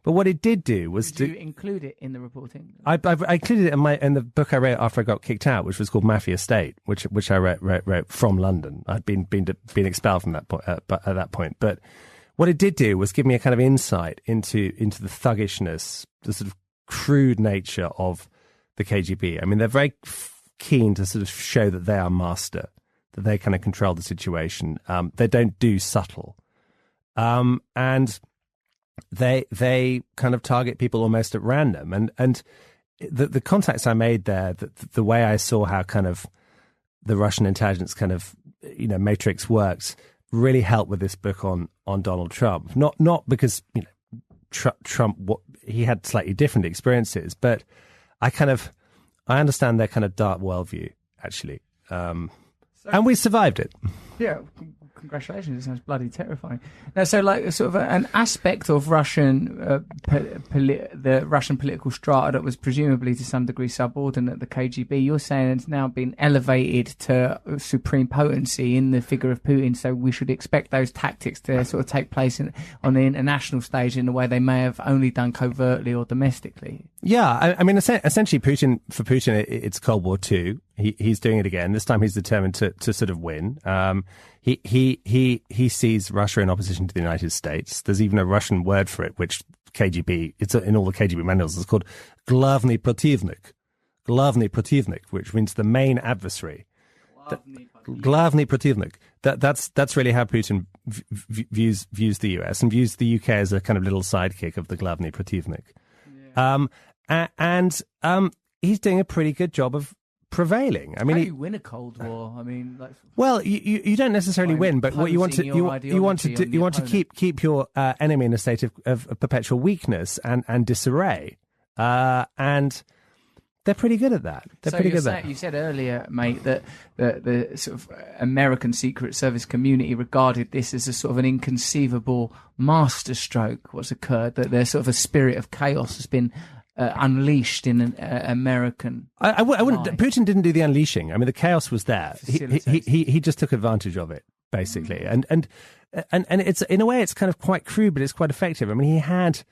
But what it did do was Did you include it in the reporting? I included it in the book I wrote after I got kicked out, which was called Mafia State, which I wrote from London. I'd been expelled from that point at that point. But what it did do was give me a kind of insight into the thuggishness, the sort of crude nature of the KGB. I mean, they're very keen to sort of show that they are master, that they kind of control the situation. They don't do subtle, and they kind of target people almost at random. And the contacts I made there, the way I saw how kind of the Russian intelligence kind of, matrix works, really helped with this book on Donald Trump. Not because, Trump, he had slightly different experiences, but I understand their kind of dark worldview, actually. And we survived it. Yeah. Congratulations! It sounds bloody terrifying. Now, so like sort of an aspect of Russian, the Russian political strata that was presumably to some degree subordinate to the KGB, you're saying it's now been elevated to supreme potency in the figure of Putin. So we should expect those tactics to sort of take place on the international stage in a way they may have only done covertly or domestically. Yeah, I mean, essentially, for Putin, it's Cold War II. He's doing it again. This time, he's determined to sort of win. He sees Russia in opposition to the United States. There's even a Russian word for it, which KGB, it's in all the KGB manuals. It's called Glavny Protivnik, which means the main adversary. Glavny Protivnik. That's really how Putin views the US and views the UK as a kind of little sidekick of the Glavny Protivnik. Yeah. And he's doing a pretty good job of prevailing. I mean, how do you win a Cold War? I mean, well, you don't necessarily win, but what you want to keep your enemy in a state of perpetual weakness and disarray, and they're pretty good at that. You said earlier, mate, that the sort of American Secret Service community regarded this as a sort of an inconceivable masterstroke. What's occurred, that there's sort of a spirit of chaos has been unleashed in an American. I wouldn't. Putin didn't do the unleashing. I mean, the chaos was there. He just took advantage of it, basically. And it's, in a way, it's kind of quite crude, but it's quite effective. I mean, he had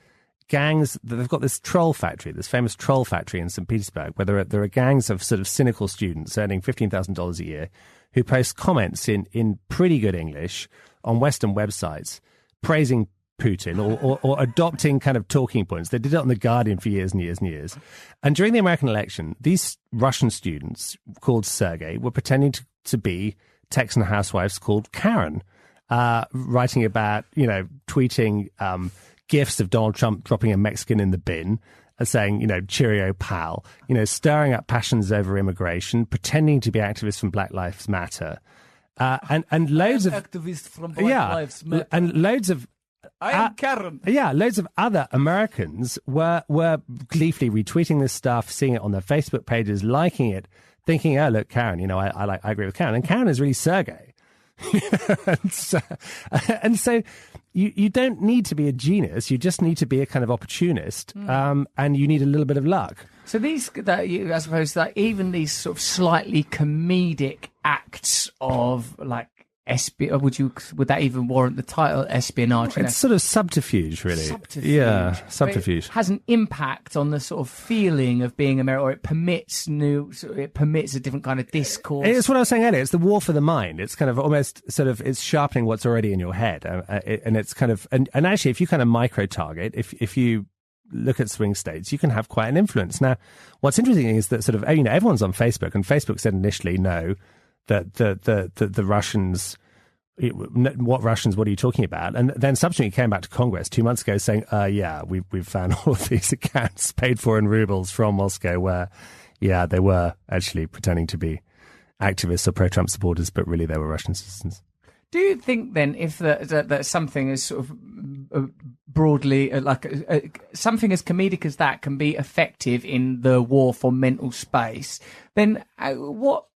gangs. They've got this troll factory, this famous troll factory in St. Petersburg, where there are gangs of sort of cynical students earning $15,000 a year who post comments in pretty good English on Western websites praising Putin or adopting kind of talking points. They did it on The Guardian for years and years and years. And during the American election, these Russian students called Sergei were pretending to be Texan housewives called Karen, writing about, tweeting gifs of Donald Trump dropping a Mexican in the bin, saying, cheerio, pal, stirring up passions over immigration, pretending to be activists from Black Lives Matter. And loads of activists from Black Lives Matter. And loads of I am Karen. Yeah, loads of other Americans were gleefully retweeting this stuff, seeing it on their Facebook pages, liking it, thinking, oh, look, Karen, I agree with Karen. And Karen is really Sergei. and so you don't need to be a genius. You just need to be a kind of opportunist, and you need a little bit of luck. So I suppose that even these sort of slightly comedic acts of like would that even warrant the title espionage? It's sort of subterfuge, really. Yeah, subterfuge. It has an impact on the sort of feeling of being American, or it permits a different kind of discourse. It's what I was saying earlier. It's the war for the mind. It's kind of almost it's sharpening what's already in your head, and it's kind of and actually, if you kind of micro target, if you look at swing states, you can have quite an influence. Now, what's interesting is that sort of everyone's on Facebook, and Facebook said initially no. That the Russians, what Russians? What are you talking about? And then subsequently came back to Congress 2 months ago saying, yeah, we've found all of these accounts paid for in rubles from Moscow where, yeah, they were actually pretending to be activists or pro-Trump supporters, but really they were Russian citizens. Do you think then, if that something is sort of broadly something as comedic as that can be effective in the war for mental space, then what?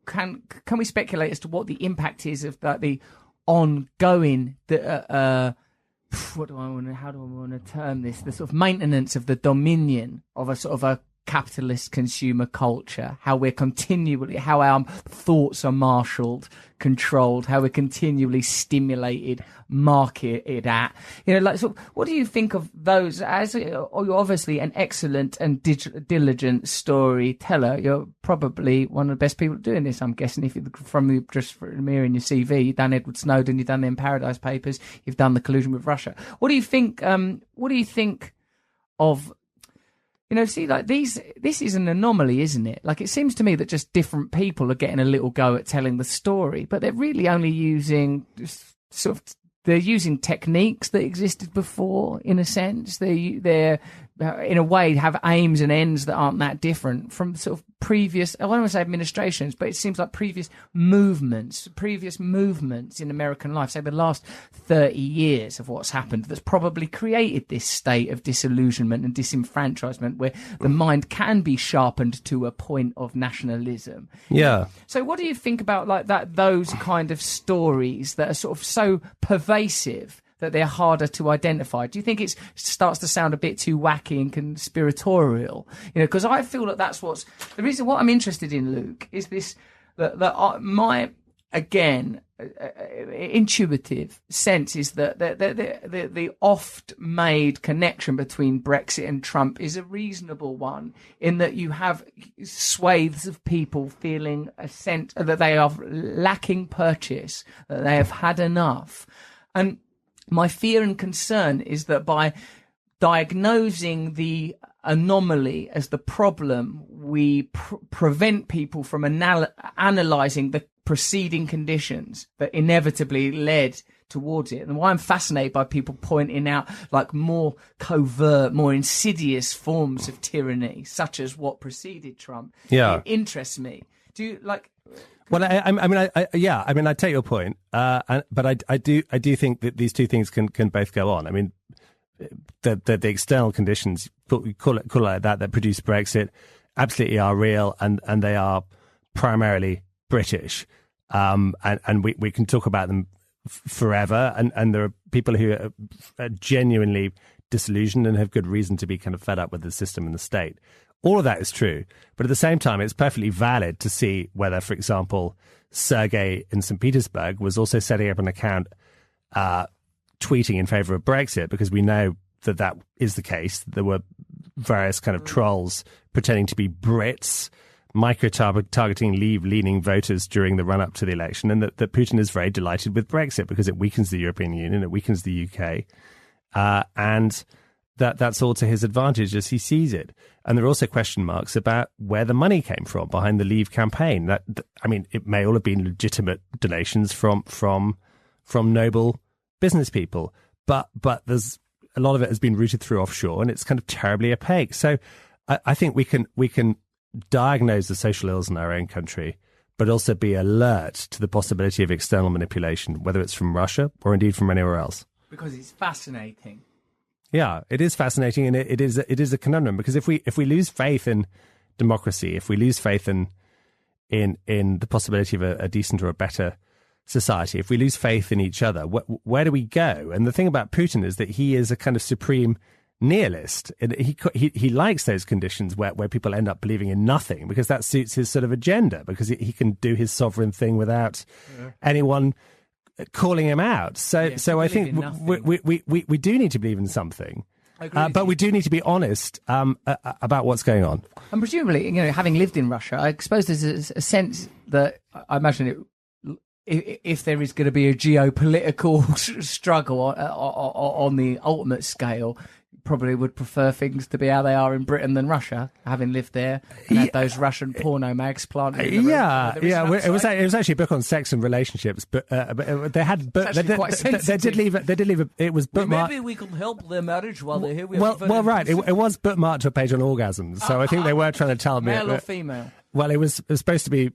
Can we speculate as to what the impact is of the ongoing how do I want to term this, the sort of maintenance of the dominion of a sort of a capitalist consumer culture, how our thoughts are marshaled, controlled, how we're continually stimulated, marketed at, what do you think of those? You're obviously an excellent and diligent storyteller. You're probably one of the best people doing this, I'm guessing, if you're just mirroring your CV. You've done Edward Snowden, you've done the Paradise Papers, you've done the collusion with Russia. What do you think of this is an anomaly, isn't it? Like, it seems to me that just different people are getting a little go at telling the story, but they're really only using they're using techniques that existed before, in a sense. They're in a way have aims and ends that aren't that different from sort of previous, I don't want to say administrations, but it seems like previous movements in American life, say the last 30 years of what's happened, that's probably created this state of disillusionment and disenfranchisement where the mind can be sharpened to a point of nationalism. Yeah. So what do you think about like that, those kind of stories that are sort of so pervasive that they're harder to identify? Do you think it starts to sound a bit too wacky and conspiratorial? Because I feel that that's what's the reason. What I'm interested in, Luke, is this my intuitive sense is that the oft-made connection between Brexit and Trump is a reasonable one, in that you have swathes of people feeling a sense that they are lacking purchase, that they have had enough, and my fear and concern is that by diagnosing the anomaly as the problem, we prevent people from analysing the preceding conditions that inevitably led towards it. And why I'm fascinated by people pointing out like more covert, more insidious forms of tyranny, such as what preceded Trump. Yeah, it interests me. Do you like? Well, I take your point, but I do think that these two things can both go on. I mean, the external conditions, call it like that produce Brexit, absolutely are real, and they are primarily British, and we can talk about them forever, and there are people who are genuinely disillusioned and have good reason to be kind of fed up with the system and the state. All of that is true, but at the same time, it's perfectly valid to see whether, for example, Sergei in St. Petersburg was also setting up an account tweeting in favour of Brexit, because we know that is the case. There were various kind of trolls pretending to be Brits, micro-targeting Leave-leaning voters during the run-up to the election, and that Putin is very delighted with Brexit because it weakens the European Union, it weakens the UK, and that's all to his advantage as he sees it. And there are also question marks about where the money came from behind the Leave campaign. It may all have been legitimate donations from noble business people, but there's a lot of it has been routed through offshore, and it's kind of terribly opaque. So I think we can diagnose the social ills in our own country, but also be alert to the possibility of external manipulation, whether it's from Russia or indeed from anywhere else. Because it's fascinating. Yeah, it is fascinating, and it is a conundrum, because if we lose faith in democracy, if we lose faith in the possibility of a decent or a better society, if we lose faith in each other, where do we go? And the thing about Putin is that he is a kind of supreme nihilist. And he likes those conditions where people end up believing in nothing, because that suits his sort of agenda, because he can do his sovereign thing without anyone calling him out. So I think we do need to believe in something. But we do need to be honest about what's going on. And presumably, having lived in Russia, I suppose there's a sense that I imagine if there is going to be a geopolitical struggle on the ultimate scale, probably would prefer things to be how they are in Britain than Russia, having lived there and had those Russian porno mags planted. It was actually a book on sex and relationships, but they had. They did leave it. It was bookmarked. Maybe we can help their marriage while they're here. Right. It was bookmarked to a page on orgasms, so I think they were trying to tell me male or female. Well, it was supposed to be,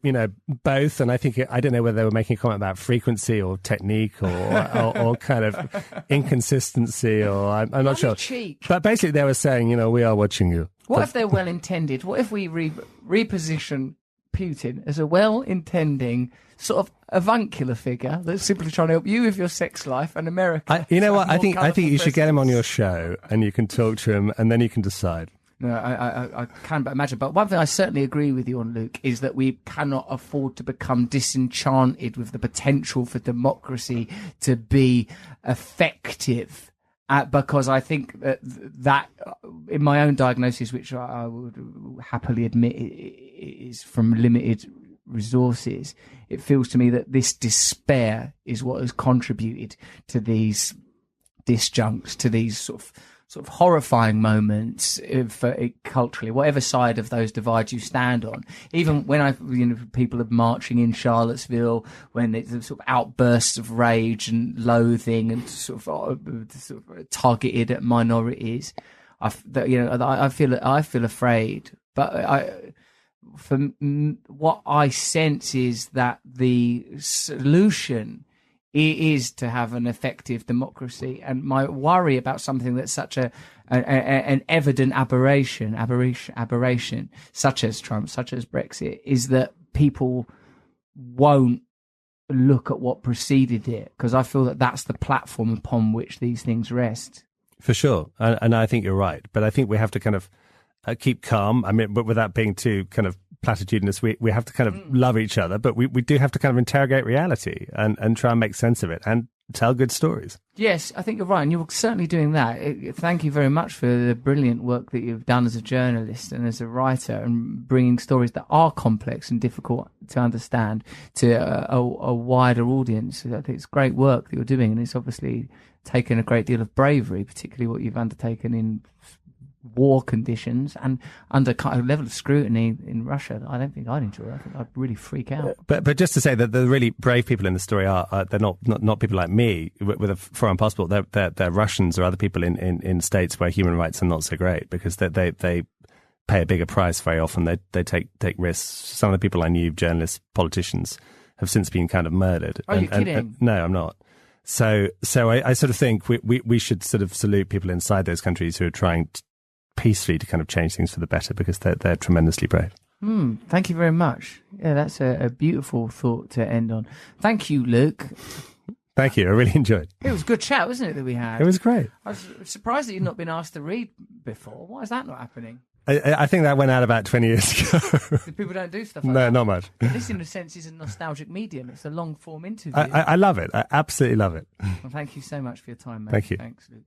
both, and I think I don't know whether they were making a comment about frequency or technique or kind of inconsistency, or I'm not sure. Cheap. But basically, they were saying, we are watching you. What if they're well intended? What if we reposition Putin as a well-intending sort of avuncular figure that's simply trying to help you with your sex life, and America? I think you should get him on your show, and you can talk to him, and then you can decide. No, I can't imagine. But one thing I certainly agree with you on, Luke, is that we cannot afford to become disenchanted with the potential for democracy to be effective. Because I think that in my own diagnosis, which I would happily admit is from limited resources, it feels to me that this despair is what has contributed to these disjuncts, to these sort of horrifying moments culturally, whatever side of those divides you stand on. Even when people are marching in Charlottesville, when it's sort of outbursts of rage and loathing and sort of targeted at minorities, I feel afraid. But what I sense is that the solution is to have an effective democracy, and my worry about something that's such an evident aberration, such as Trump, such as Brexit, is that people won't look at what preceded it, because I feel that that's the platform upon which these things rest. For sure, and I think you're right, but I think we have to kind of keep calm. I mean, but without being too kind of platitudinous, we have to kind of love each other, but we do have to kind of interrogate reality and try and make sense of it and tell good stories. Yes, I think you're right, and you're certainly doing that. Thank you very much for the brilliant work that you've done as a journalist and as a writer, and bringing stories that are complex and difficult to understand to a wider audience. I think it's great work that you're doing, and it's obviously taken a great deal of bravery, particularly what you've undertaken in war conditions and under kind of level of scrutiny in Russia. I don't think I'd enjoy it. I think I'd really freak out. But just to say that the really brave people in the story are they're not people like me with a foreign passport. They're Russians or other people in states where human rights are not so great, because they pay a bigger price very often. They take risks. Some of the people I knew, journalists, politicians, have since been kind of murdered. Are you kidding? No, I'm not. So I sort of think we should sort of salute people inside those countries who are trying peacefully to kind of change things for the better, because they're tremendously brave. Thank you very much. Yeah, that's a beautiful thought to end on. Thank you, Luke. Thank you. I really enjoyed it. It was a good chat, wasn't it, that we had? It was great. I was surprised that you'd not been asked to read before. Why is that not happening? I think that went out about 20 years ago. People don't do stuff like that. No, not much. This, in a sense, is a nostalgic medium. It's a long-form interview. I love it. I absolutely love it. Well, thank you so much for your time, mate. Thank you. Thanks, Luke.